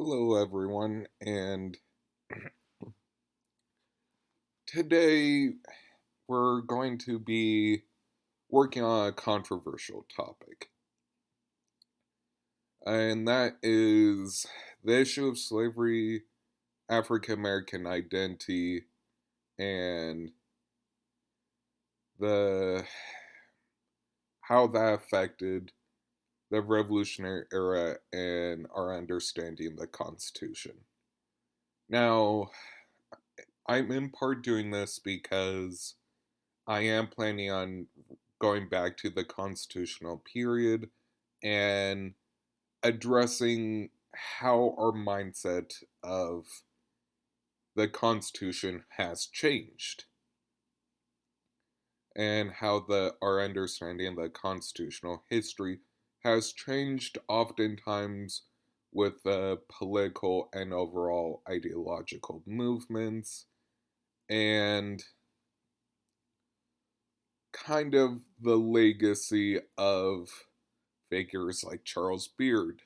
Hello, everyone, and today we're going to be working on a controversial topic, and that is the issue of slavery, African American identity, and the how that affected the Revolutionary Era and our understanding of the Constitution. Now, I'm in part doing this because I am planning on going back to the constitutional period and addressing how our mindset of the Constitution has changed and how our understanding of the constitutional history has changed oftentimes with the political and overall ideological movements and kind of the legacy of figures like Charles Beard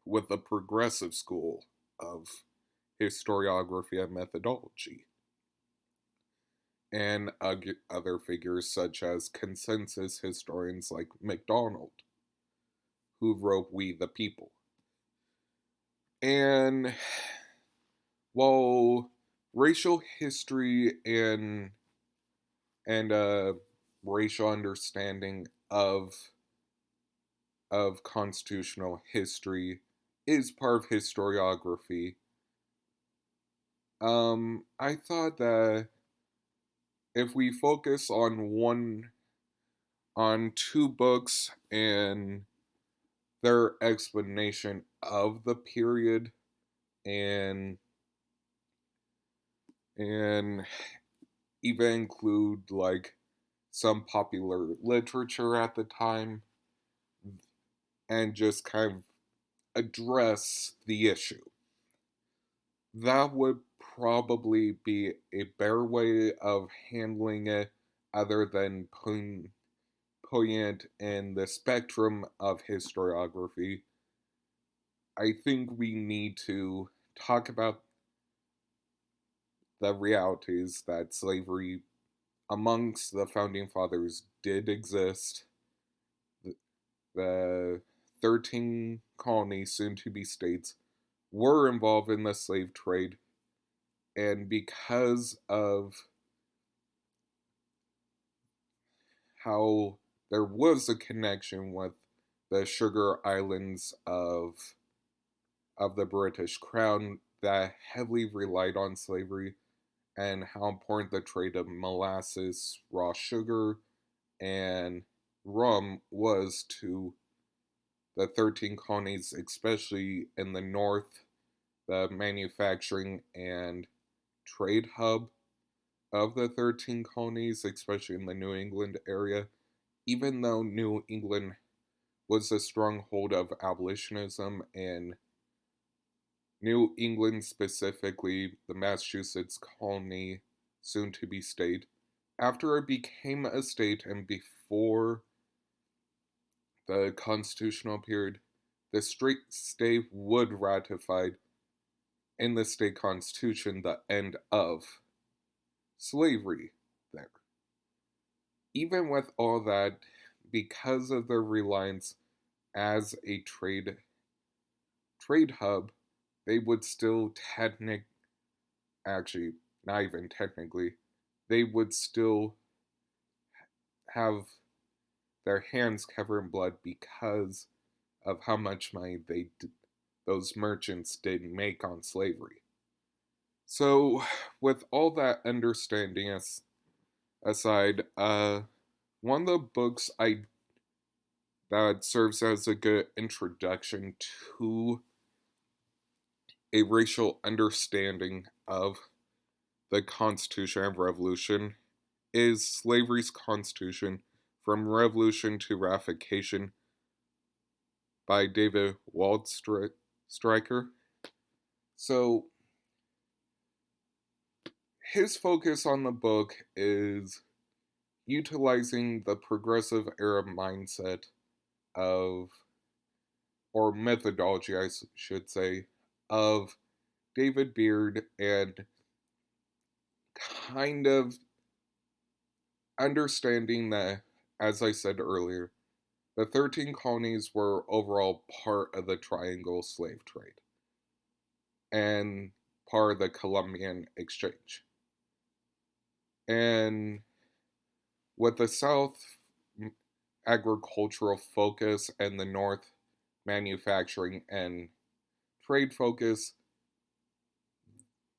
with the progressive school of historiography and methodology, and other figures such as consensus historians like MacDonald, who wrote We the People. And while racial history and racial understanding of constitutional history is part of historiography, I thought that if we focus on two books and their explanation of the period and and even include like some popular literature at the time and just kind of address the issue, that would probably be a better way of handling it other than putting it in the spectrum of historiography. I think we need to talk about the realities that slavery amongst the founding fathers did exist. The 13 colonies, soon to be states, were involved in the slave trade, and because of how there was a connection with the sugar islands of the British Crown that heavily relied on slavery, and how important the trade of molasses, raw sugar, and rum was to the 13 colonies, especially in the north, the manufacturing and trade hub of the 13 colonies, especially in the New England area. Even though New England was a stronghold of abolitionism, and New England, specifically the Massachusetts colony, soon to be state, after it became a state and before the constitutional period, the state would ratify in the state constitution the end of slavery there. Even with all that, because of their reliance as a trade hub, they would still actually, not even technically, they would still have their hands covered in blood because of how much money those merchants did make on slavery. So, with all that understanding aside, one of the books that serves as a good introduction to a racial understanding of the Constitution and Revolution is Slavery's Constitution from Revolution to Ratification by David Waldstreicher. So, his focus on the book is utilizing the progressive era mindset of, or methodology, I should say, of David Beard and kind of understanding that, as I said earlier, the 13 colonies were overall part of the triangle slave trade and part of the Columbian Exchange. And with the South agricultural focus and the North manufacturing and trade focus,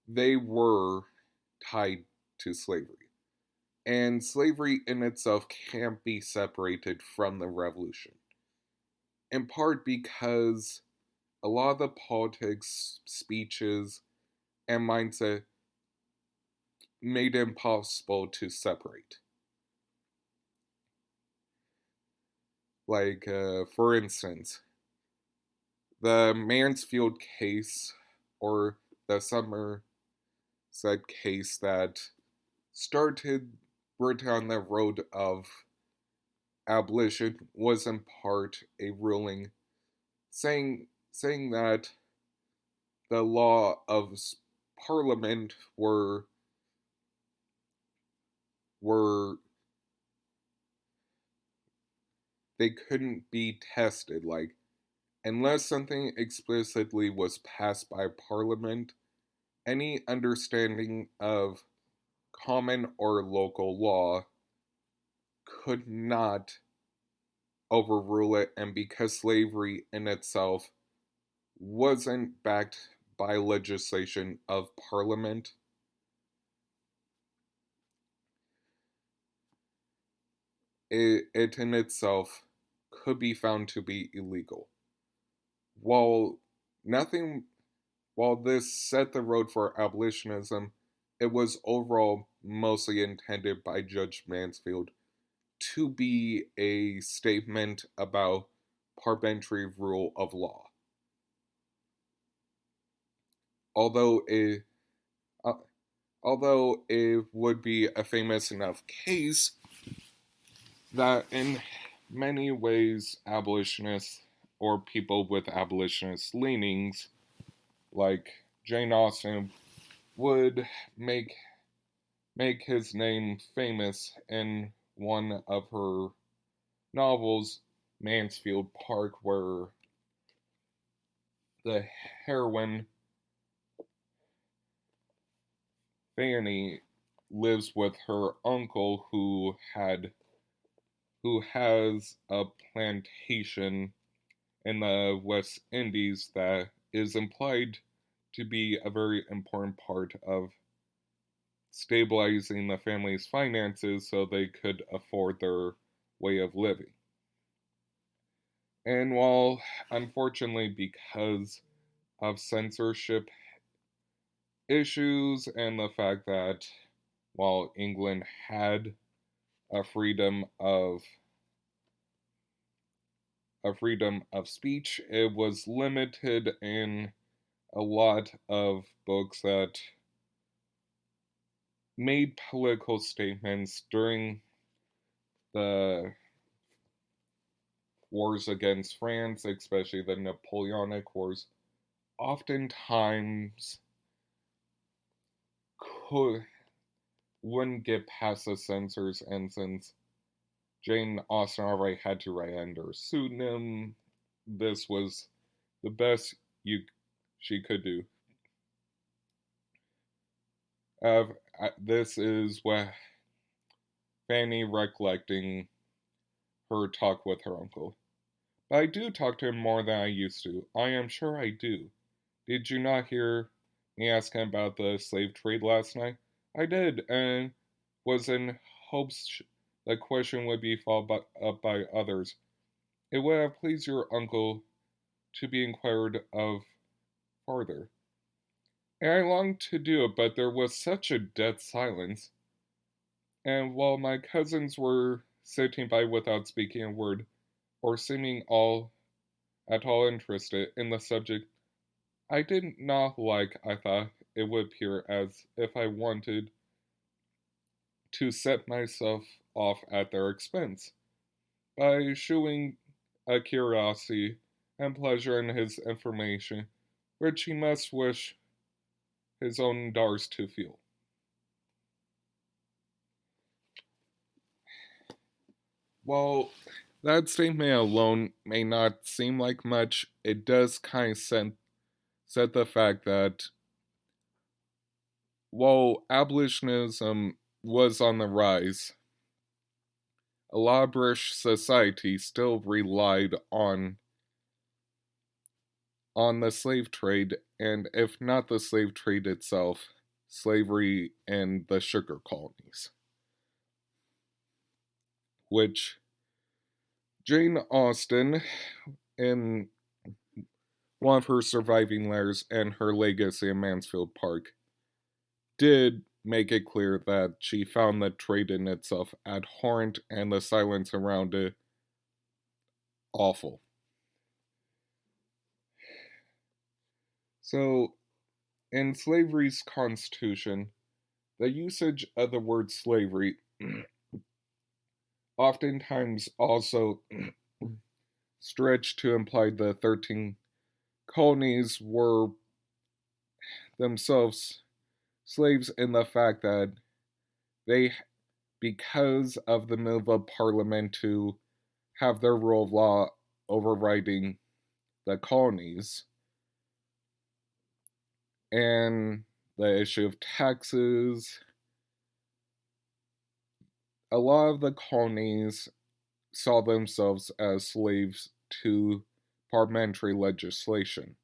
they were tied to slavery. And slavery in itself can't be separated from the revolution. In part because a lot of the politics, speeches, and mindset made it impossible to separate. Like, for instance, the Mansfield case, or the Somerset case that started Britain on the road of abolition, was in part a ruling saying that the law of Parliament were they couldn't be tested. Like, unless something explicitly was passed by Parliament, any understanding of common or local law could not overrule it, and because slavery in itself wasn't backed by legislation of Parliament, it in itself could be found to be illegal. While nothing, while this set the road for abolitionism, it was overall mostly intended by Judge Mansfield to be a statement about parliamentary rule of law. Although it, uh, although it would be a famous enough case that in many ways abolitionists or people with abolitionist leanings like Jane Austen would make his name famous in one of her novels, Mansfield Park, where the heroine Fanny lives with her uncle who has a plantation in the West Indies that is implied to be a very important part of stabilizing the family's finances so they could afford their way of living. And while, unfortunately, because of censorship issues and the fact that while England had a freedom of speech, it was limited in a lot of books that made political statements during the wars against France, especially the Napoleonic Wars, oftentimes wouldn't get past the censors, and since Jane Austen already had to write under pseudonym, this was the best she could do. This is what Fanny recollecting her talk with her uncle. But I do talk to him more than I used to. I am sure I do. Did you not hear me ask him about the slave trade last night? I did, and was in hopes the question would be followed up by others. It would have pleased your uncle to be inquired of farther. And I longed to do it, but there was such a dead silence. And while my cousins were sitting by without speaking a word, or seeming at all interested in the subject, I did not like, I thought it would appear as if I wanted to set myself off at their expense, by shewing a curiosity and pleasure in his information which he must wish his own daughters to feel. While that statement alone may not seem like much, it does kind of set the fact that while abolitionism was on the rise, a lot of British society still relied on the slave trade, and if not the slave trade itself, slavery in the sugar colonies, which Jane Austen, in one of her surviving letters and her legacy in Mansfield Park, did make it clear that she found the trade in itself abhorrent and the silence around it awful. So, in slavery's constitution, the usage of the word slavery oftentimes also stretched to imply the 13 colonies were themselves slaves in the fact that they, because of the move of Parliament to have their rule of law overriding the colonies, and the issue of taxes, a lot of the colonies saw themselves as slaves to parliamentary legislation.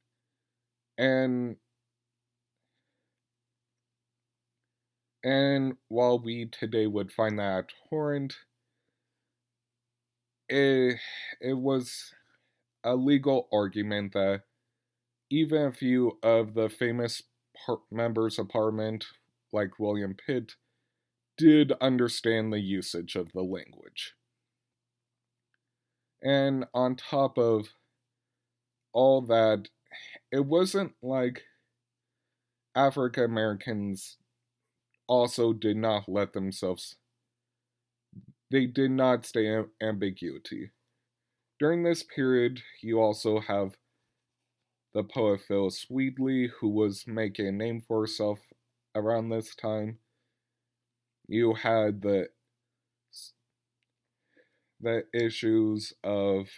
And while we today would find that abhorrent, it was a legal argument that even a few of the famous members of Parliament, like William Pitt, did understand the usage of the language. And on top of all that, it wasn't like African Americans also did not let themselves, they did not stay in ambiguity. During this period, you also have the poet Phyllis Wheatley, who was making a name for herself around this time. You had the issues of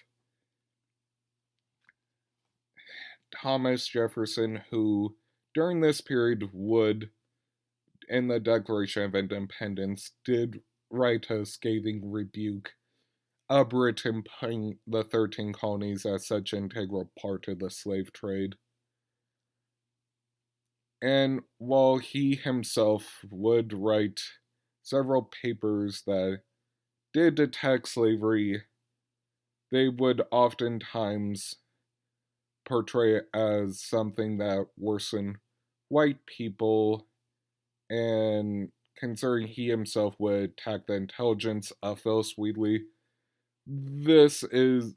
Thomas Jefferson, who during this period would, in the Declaration of Independence, did write a scathing rebuke of Britain putting the 13 colonies as such an integral part of the slave trade. And while he himself would write several papers that did detect slavery, they would oftentimes portray it as something that worsened white people, and considering he himself would attack the intelligence of Phyllis Wheatley, this is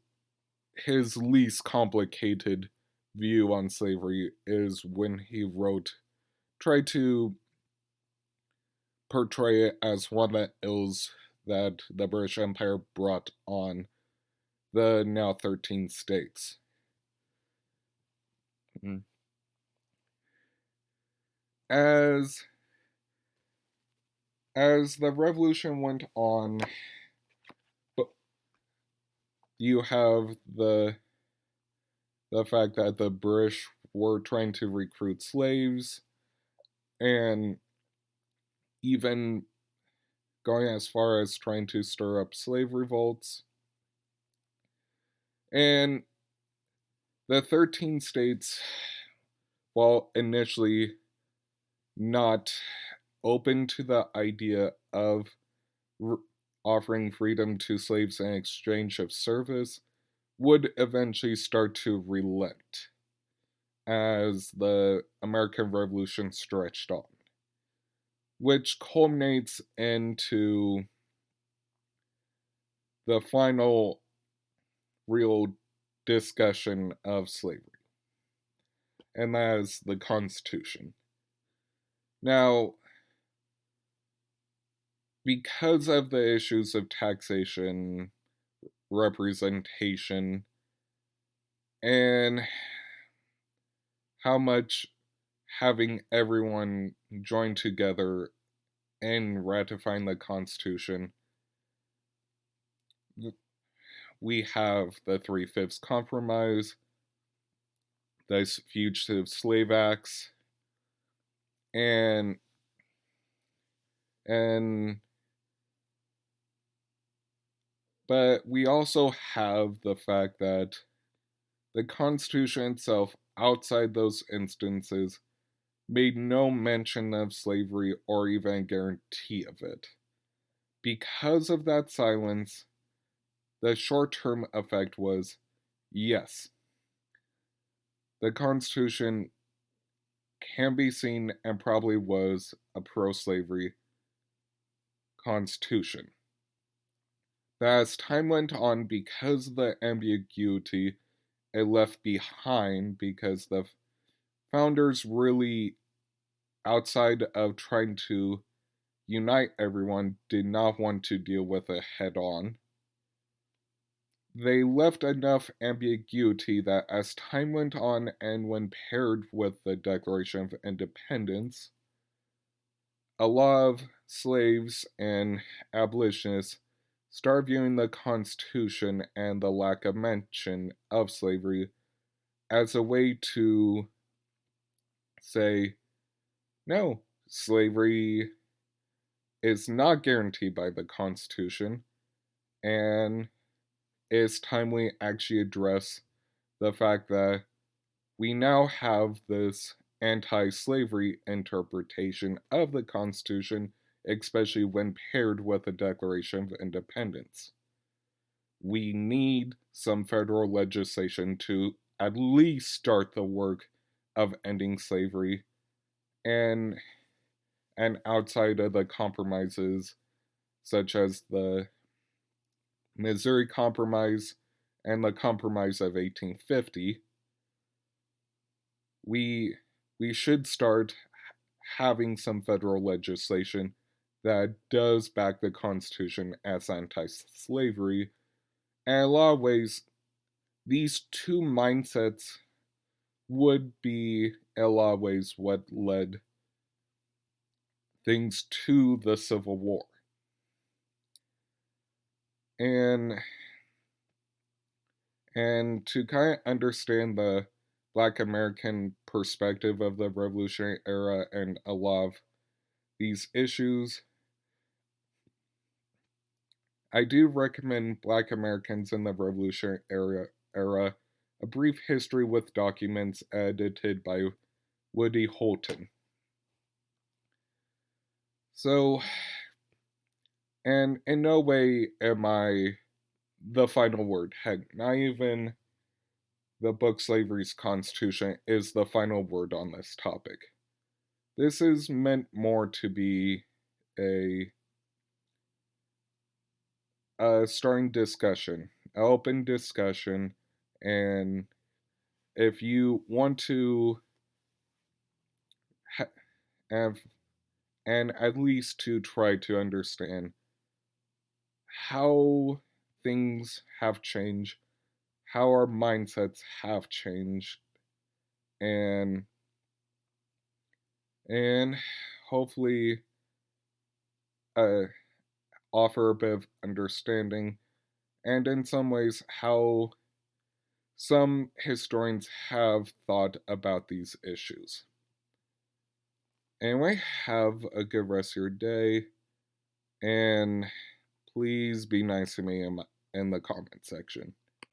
his least complicated view on slavery, is when he tried to portray it as one of the ills that the British Empire brought on the now 13 states. As the revolution went on, you have the fact that the British were trying to recruit slaves, and even going as far as trying to stir up slave revolts. And the 13 states, while initially not open to the idea of offering freedom to slaves in exchange of service, would eventually start to relent as the American Revolution stretched on, which culminates into the final real discussion of slavery, and that is the Constitution. Now, because of the issues of taxation, representation, and how much having everyone join together in ratifying the Constitution. We have the Three-Fifths Compromise, the Fugitive Slave Acts, and and but we also have the fact that the Constitution itself, outside those instances, made no mention of slavery or even a guarantee of it. Because of that silence, the short term effect was yes, the Constitution can be seen and probably was a pro slavery Constitution. But as time went on, because of the ambiguity it left behind, because the founders really, outside of trying to unite everyone, did not want to deal with it head on. They left enough ambiguity that as time went on and when paired with the Declaration of Independence, a lot of slaves and abolitionists started viewing the Constitution and the lack of mention of slavery as a way to say, no, slavery is not guaranteed by the Constitution, and it's time we actually address the fact that we now have this anti slavery interpretation of the Constitution, especially when paired with the Declaration of Independence. We need some federal legislation to at least start the work of ending slavery, and outside of the compromises such as the Missouri Compromise and the Compromise of 1850, we should start having some federal legislation that does back the Constitution as anti-slavery. And in a lot of ways, these two mindsets would be, in a lot of ways, what led things to the Civil War. And to kind of understand the Black American perspective of the Revolutionary era and a lot of these issues, I do recommend Black Americans in the Revolutionary era, A Brief History with Documents, edited by Woody Holton. So, and in no way am I the final word. Heck, not even the book Slavery's Constitution is the final word on this topic. This is meant more to be a starting discussion, an open discussion, and if you want to have, and at least to try to understand how things have changed, how our mindsets have changed, and hopefully uh, offer a bit of understanding, and in some ways how some historians have thought about these issues. Anyway, have a good rest of your day, and please be nice to me in the comment section.